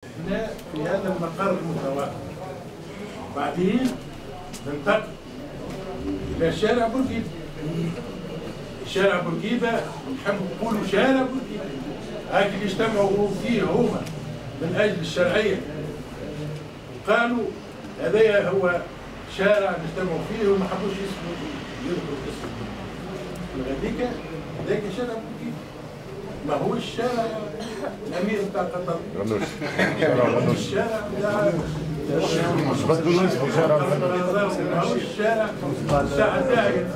احنا في هذا المقر المتواضع. بعدين ننتقل الى شارع بورقيبه. شارع بورقيبه نحب نقولوا شارع بورقيبه، هاك اللي اجتمعوا فيه هما من اجل الشرعيه. قالوا هذا هو شارع نجتمعوا فيه وما حبوش يذكروا اسمه. هذاك شارع بورقيبه ما هو الشارع الامير بتاع قطر. الشارع بتاع الشارع بتاع الداعية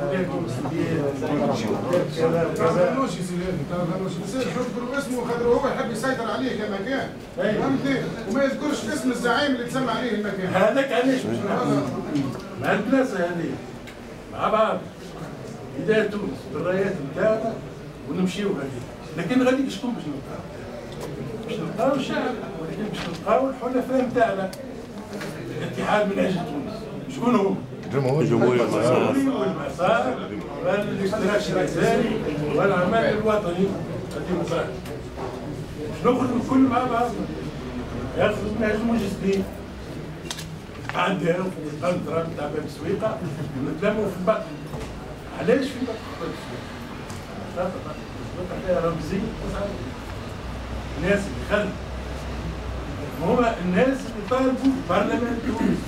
غنوشي سيدي يذكروا اسمه خاطر هو يحب يسيطر عليه كمكان، فهمتني؟ وما يذكرش اسم الزعيم اللي تسمى عليه المكان. هذاك علاش باش نعملوا مع البلاصه هذه مع بعض بدايه تونس بالرايات نتاعنا ونمشيو هذه، لكن غادي شكون باش نلقاو؟ باش نلقاو الشعب، ولكن باش نلقاو الحلفاء نتاعنا. الاتحاد من اجل تونس شكون هم؟ الجمهوري والمسار والاشتراك الرسالي والعمل الوطني الديمقراطي. نخرجوا الكل مع بعض، ياخذوا من اجل المجسدين عندنا في القنطره نتاع باب السويقه ونتلموا في البقر. علاش في البقر؟ خاطر السويقه فيها رمزيه الناس اللي خلوا هما الناس اللي طالبوا برلمان تونس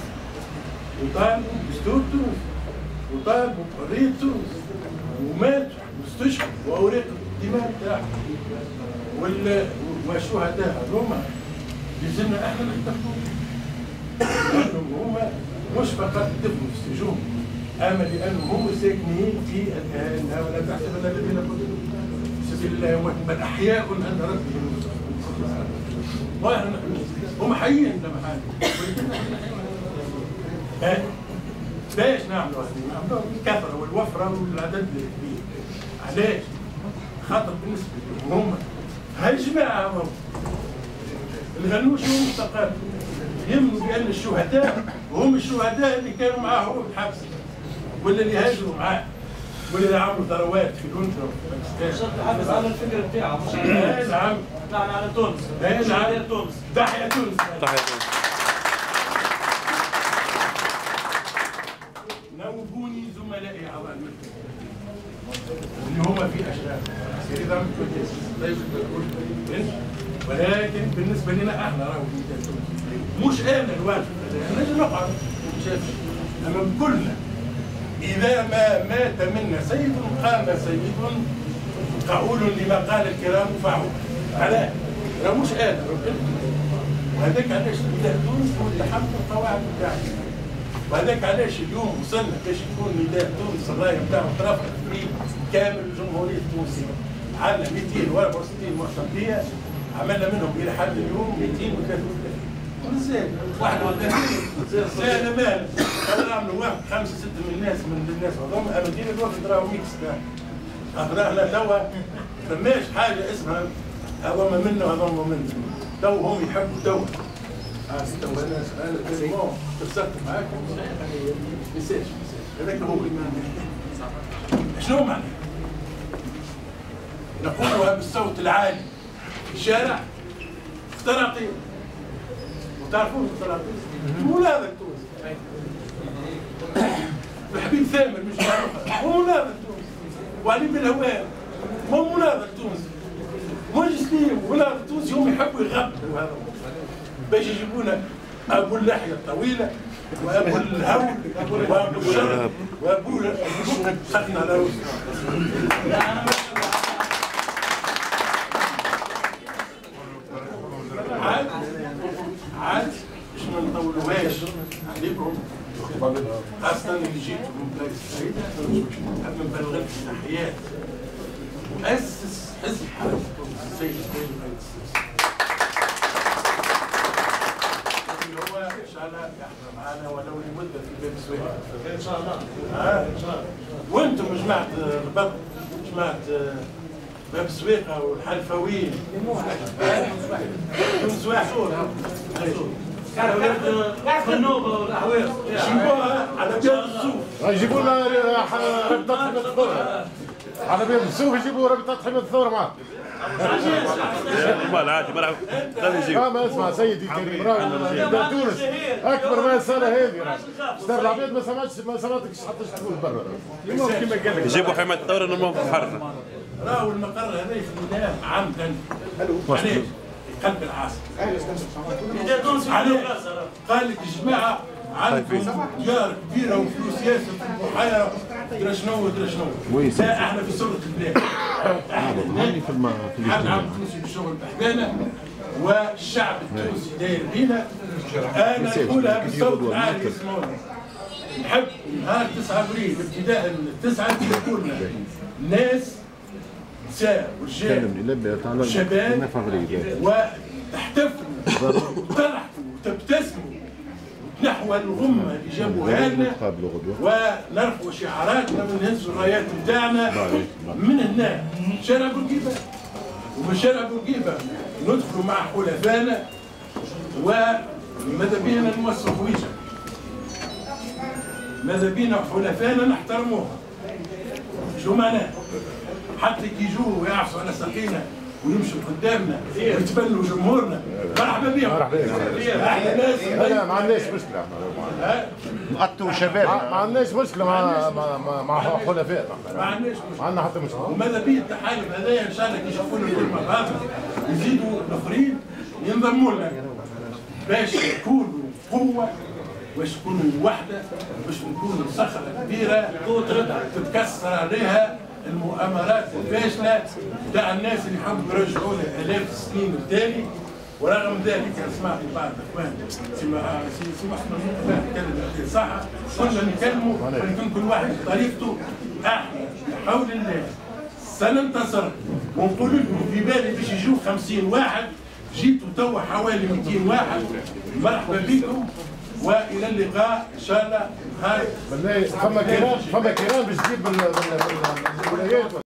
وطالبوا دستور تونس وطالبوا بحريه تونس وماتوا واستشهدوا واوراق الدماء بتاعهم والشهداء هذوما لازمنا احنا نحتفلوا لانهم هما مش فقط دفنوا في السجون، اما لانهم هم ساكنين في اذهاننا ولا تحسبن الذين قتلوا في سبيل الله اموات احياء عند ربهم هم حيين لما حاجه. ليش نعملوا هذه؟ نعملوها بالكثره والوفره والعدد الكبير. علاش؟ خاطر بالنسبه لهم هم هالجماعه هم الغنوش هم الثقافه يمنوا بان الشهداء هم الشهداء اللي كانوا معاه هو في الحبس ولا اللي هاجروا معاه ولا اللي عملوا ثروات في الانثى وفي باكستان. تحدث على الفكره بتاعه مش على نعم نعم على تونس. نعم تونس. تحيا تونس. تحيا تونس. نوبوني زملائي اعضاء المكتب اللي هم في اشغال سيدي ولكن بالنسبه لنا احنا راهو مش انا الواجب نجي نقعد ونشافي اما كلنا اذا ما مات منا سيد قام سيد قول لما قال الكرام فعوا علاه راه مش انا وهذاك علاش نداء تونس والتحمل القواعد بتاعنا وهذاك علاش اليوم وصلنا باش يكون نداء تونس الرايه بتاعه ترفع في كامل الجمهوريه التونسيه. عندنا 264 معتمديه عملنا منهم الى حد اليوم 233 ونزيد 31 زاد مال نعملوا واحد 5 6 من الناس هذوما اما دير الوفد راهو ميكس احنا توا فماش حاجه اسمها هذوما منا وهذوما منا تو هم يحبوا توا تو انا تليفون اتصلت معاك مساج هذاك هو شنو معناه؟ نقولها بالصوت العالي في الشارع اختراقين وتعرفون اختراقين مو هذا تونس الحبيب ثامر مش معروفه مو هذا تونس وعلي بالهوان مو مناظر تونس مجلسين مناظر تونس هم يحبوا يغبروا هذا باش يجيبونا ابو اللحيه الطويله وابو الهول وابو الشرب وابو سخن على روسه. عاد باش ما نطولوهاش عليكم خاصة اللي جيتوا من بلاد السعيدة حاب نبلغ التحيات مؤسس حزب حركة السيد القايد السيسي اللي هو ان شاء الله يحضر معنا ولو لمدة في باب السويقة ان شاء الله. ان شاء الله. وانتم جماعة البطل جماعة باب السويقة والحلفاويين تونس واحد النوبه والاحواز يجيبوها على باب الصوف يجيبوا لنا ربطة الخضر على بيد السوق يجيبوا رابطة حماية الثورة معاه. مال عادي مرحبا خلي يجيب. ما اسمع سيدي الكريم راه تونس اكبر مساله هذه راه ستار العباد ما سمعتكش حتى تقول برا كما قال لك يجيبوا حماية الثورة نمو في بحرنا. راهو المقر هذا في الميدان عمدا علاش؟ قلب العاصمة. قال لك يا جماعة عندكم تجار كبيرة وفلوس ياسر في البحيرة درا شنو درا شنو. لا احنا في سلطة البلاد. احنا عم فلوسي بالشغل بحدانا والشعب التونسي داير بينا. انا نقولها بالصوت العالي اسمعوني. نحب نهار 9 ابريل ابتداء من 9 يكون ناس نساء ورجال وشباب وتحتفلوا وتضحكوا وتبتسموا نحو الغمة اللي جابوها لنا ونرفعوا شعاراتنا ونهزوا الرايات نتاعنا من هنا شارع بورقيبة ومن شارع بورقيبة ندخلوا مع حلفائنا وماذا بينا نوسعوا وجه ماذا بينا حلفائنا نحترموها. شو معناه؟ حتى كي يجوا ويعصوا على ساقينا ويمشوا قدامنا ويتبنوا جمهورنا مرحبا بهم. احنا ناس ما عندناش مشكله نقطوا شباب ما عندناش مشكله مع حلفاء ما عندناش مشكله. ما عندنا حتى مشكله. وماذا بيا التحالف هذايا ان شاء الله كي يشوفونا كل مرات يزيدوا الاخرين ينضموا لنا باش يكونوا قوه باش نكونوا وحده باش نكونوا صخره كبيره تتكسر عليها المؤامرات الفاشله تاع الناس اللي يحبوا يرجعوا لنا الاف السنين التالي. ورغم ذلك سمعت بعض الاخوان سي احمد يتكلم صح كنا نتكلموا ولكن كل واحد بطريقته. احنا بحول الله سننتصر ونقول لكم في بالي باش يجوا 50 واحد جيتوا توا حوالي 200 واحد. مرحبا بكم والى اللقاء ان شاء الله. بالله فما كيران باش تجيب بالولايات.